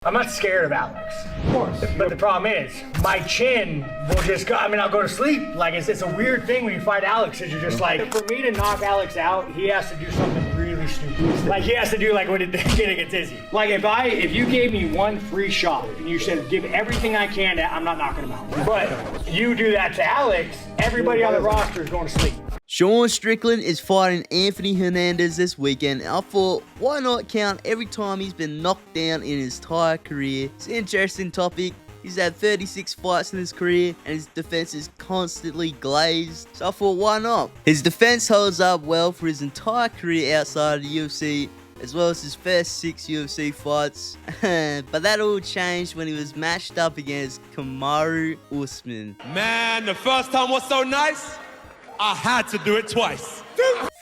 I'm not scared of Alex. Of course. But the problem is, my chin will just go, I'll go to sleep. Like, it's a weird thing when you fight Alex, is you're just like, for me to knock Alex out, he has to do something really stupid. Like, he has to do like what it did against Izzy. Like, if you gave me one free shot, and you said, give everything I can, I'm not knocking him out. But you do that to Alex, everybody on the roster is going to sleep. Sean Strickland is fighting Anthony Hernandez this weekend. I thought, why not count every time he's been knocked down in his entire career? It's an interesting topic. He's had 36 fights in his career, and his defense is constantly glazed. So I thought, why not? His defense holds up well for his entire career outside of the UFC, as well as his first 6 UFC fights. But that all changed when he was matched up against Kamaru Usman. Man, the first time was so nice, I had to do it twice.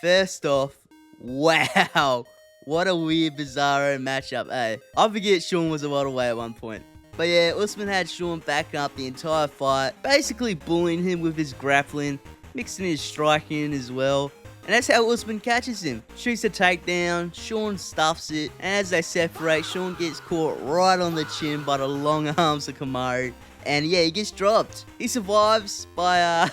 First off, wow, what a weird, bizarro matchup, eh? I forget Sean was a welterweight at one point. But yeah, Usman had Sean backing up the entire fight, basically bullying him with his grappling, mixing his striking as well. And that's how Usman catches him. Shoots a takedown, Sean stuffs it, and as they separate, Sean gets caught right on the chin by the long arms of Kamaru. And yeah, he gets dropped. He survives by,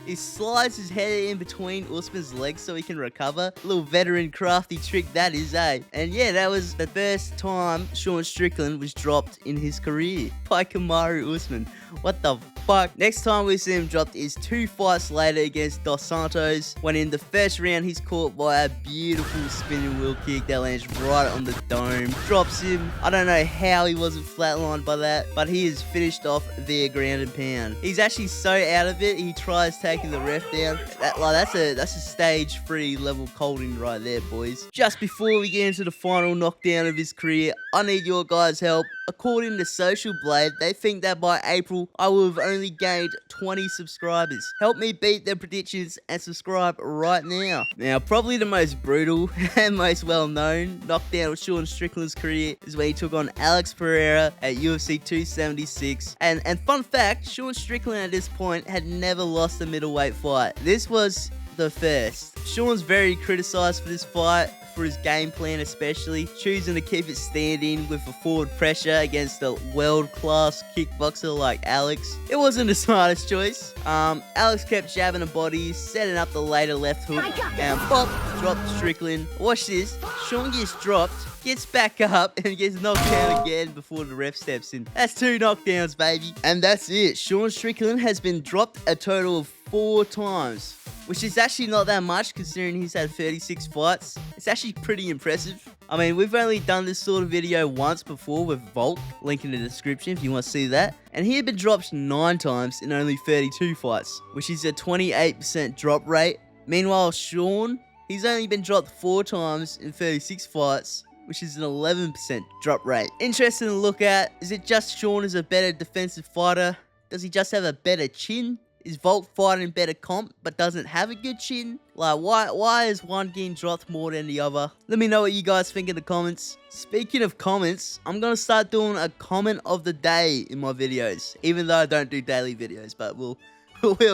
he slides his head in between Usman's legs so he can recover. A little veteran crafty trick that is, eh? And yeah, that was the first time Sean Strickland was dropped in his career by Kamaru Usman. What the fuck? Next time we see him dropped is 2 fights later against Dos Santos, when in the first round he's caught by a beautiful spinning wheel kick that lands right on the dome. Drops him. I don't know how he wasn't flatlined by that, but he is finished off via ground and pound. He's actually so out of it, he tries taking the ref down. That's a stage 3 level colding right there, boys. Just before we get into the final knockdown of his career, I need your guys' help. According to Social Blade, they think that by April, I will have only gained 20 subscribers. Help me beat their predictions and subscribe right now. Now, probably the most brutal and most well-known knockdown of Sean Strickland's career is when he took on Alex Pereira at UFC 276. And fun fact, Sean Strickland at this point had never lost a middleweight fight. This was the first. Sean's very criticized for this fight, for his game plan especially, choosing to keep it standing with a forward pressure against a world-class kickboxer like Alex. It wasn't the smartest choice. Alex kept jabbing the bodies, setting up the later left hook, and pop, dropped Strickland. Watch this, Sean gets dropped, gets back up, and gets knocked down again before the ref steps in. That's 2 knockdowns, baby. And that's it. Sean Strickland has been dropped a total of 4 times, which is actually not that much considering he's had 36 fights. It's actually pretty impressive. I mean, we've only done this sort of video once before with Volk, link in the description if you want to see that. And he had been dropped 9 times in only 32 fights, which is a 28% drop rate. Meanwhile, Sean, he's only been dropped 4 times in 36 fights, which is an 11% drop rate. Interesting to look at. Is it just Sean is a better defensive fighter? Does he just have a better chin? Is Volk fighting better comp but doesn't have a good chin? Like, why is one getting dropped more than the other? Let me know what you guys think in the comments. Speaking of comments, I'm going to start doing a comment of the day in my videos. Even though I don't do daily videos, but we'll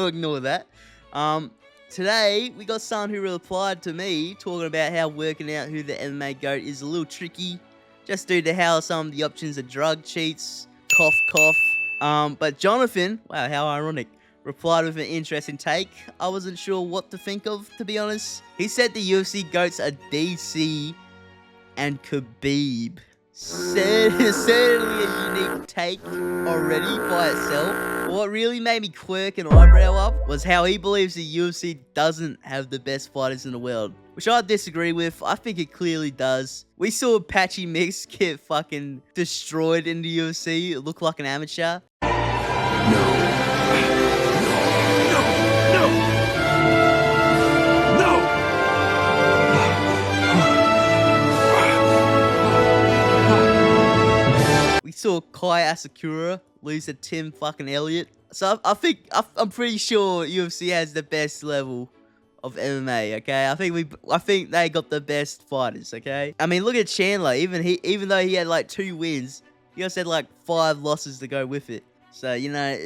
ignore that. Today, we got someone who replied to me talking about how working out who the MMA GOAT is a little tricky. Just due to how some of the options are drug cheats, cough cough. But Jonathan, wow, how ironic, replied with an interesting take. I wasn't sure what to think of, to be honest. He said the UFC GOATs are DC and Khabib. Certainly a unique take already by itself. What really made me quirk an eyebrow up was how he believes the UFC doesn't have the best fighters in the world, which I disagree with. I think it clearly does. We saw Patchy Mix get fucking destroyed in the UFC. It looked like an amateur. We saw Kai Asakura lose to Tim fucking Elliott. So I'm pretty sure UFC has the best level of MMA, okay? I think they got the best fighters, okay? I mean, look at Chandler. Even though he had like 2 wins, he also had like 5 losses to go with it. So, you know,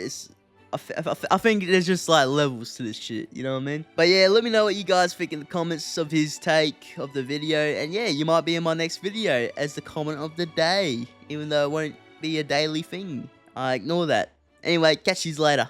I think there's just like levels to this shit, you know what I mean? But yeah, let me know what you guys think in the comments of his take of the video. And yeah, you might be in my next video as the comment of the day, even though it won't be a daily thing. I ignore that. Anyway, catch you later.